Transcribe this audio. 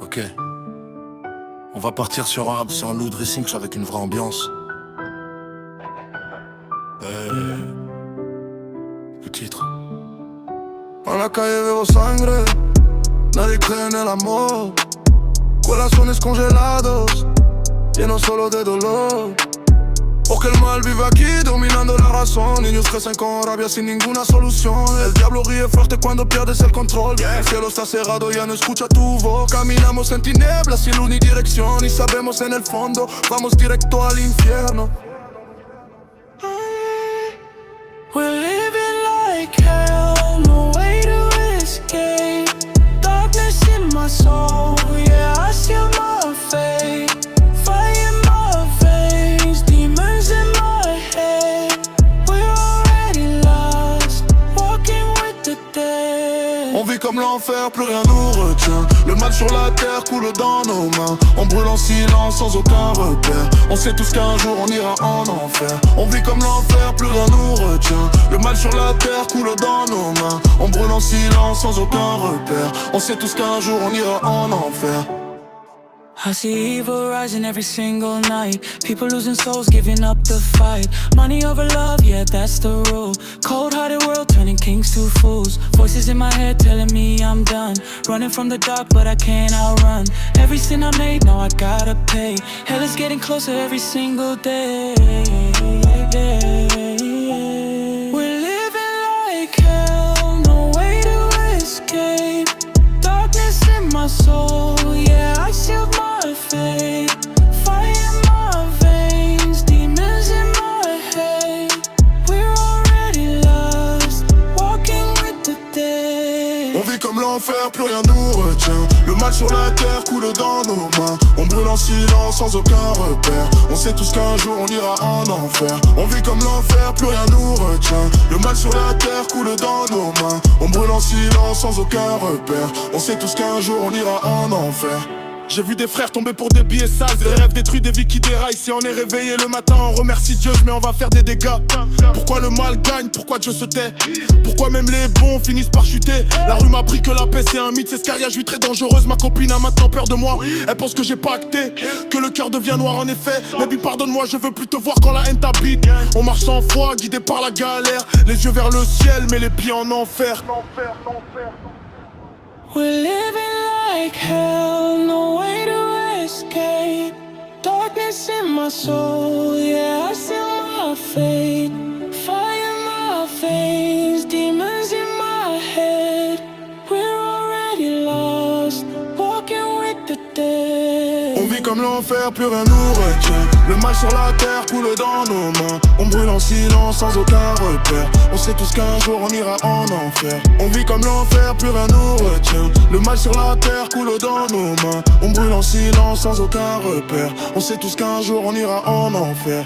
Ok. On va partir sur un new dressing avec une vraie ambiance. Le titre. En la calle bevo sangre, nadie cree en el amor. Corazones congelados, llenos solo de dolor. Porque el mal vive aquí dominando la razón. Niños crecen con rabia sin ninguna solución. El diablo ríe fuerte cuando pierdes el control. El cielo está cerrado, ya no escucha tu voz. Caminamos en tinieblas sin luz ni dirección. Y sabemos en el fondo, vamos directo al infierno. We're living like hell, no way to escape. Darkness in my soul, yeah, I seal my fate. Fire in my veins, demons in my head. We're already lost, walking with the dead. On vit comme l'enfer, plus rien nous retient. Le mal sur la terre coule dans nos mains. On brûle en silence sans aucun repère. On sait tous qu'un jour on ira en enfer. On vit comme l'enfer, plus rien nous retient. Le mal sur la terre coule dans nos mains. On brûle en silence sans aucun repère. On sait tous qu'un jour on ira en enfer. I see evil rising every single night. People losing souls, giving up the fight. Money over love, yeah, that's the rule. Cold-hearted world turning kings to fools. Voices in my head telling me I'm done. Running from the dark, but I can't outrun. Every sin I made, now I gotta pay. Hell is getting closer every single day. We're living like hell, no way to escape. Darkness in my soul, yeah, I sealed my fate. Fire in my veins, demons in my head. We're already lost, walking with the dead. On vit comme l'enfer, plus rien nous retient. Le mal sur la terre coule dans nos mains. On brûle en silence sans aucun repère. On sait tous qu'un jour on ira en enfer. On vit comme l'enfer, plus rien nous retient. Le mal sur la terre coule dans nos mains. On brûle en silence sans aucun repère. On sait tous qu'un jour on ira en enfer. J'ai vu des frères tomber pour des billets sales, des rêves détruits, des vies qui déraillent. Si on est réveillé le matin, on remercie Dieu, mais on va faire des dégâts. Pourquoi le mal gagne, pourquoi Dieu se tait? Pourquoi même les bons finissent par chuter? La rue m'a appris que la paix c'est un mythe, c'est Scaria, je suis très dangereuse. Ma copine a maintenant peur de moi, elle pense que j'ai pas acté, que le cœur devient noir en effet. Baby pardonne-moi, je veux plus te voir quand la haine t'habite. On marche sans foi, guidé par la galère. Les yeux vers le ciel, mais les pieds en enfer. We're living like hell, no way to escape. Darkness in my soul, yeah, I seal my fate. Fire in my veins, demons in my head. We're already lost, walking with the dead. On vit comme l'enfer, plus rien nous retient. Le mal sur la terre coule dans nos mains. On brûle en silence sans aucun repère. On sait tous qu'un jour on ira en enfer. On vit comme l'enfer, plus rien nous retient. Le mal sur la terre coule dans nos mains. On brûle en silence sans aucun repère. On sait tous qu'un jour on ira en enfer.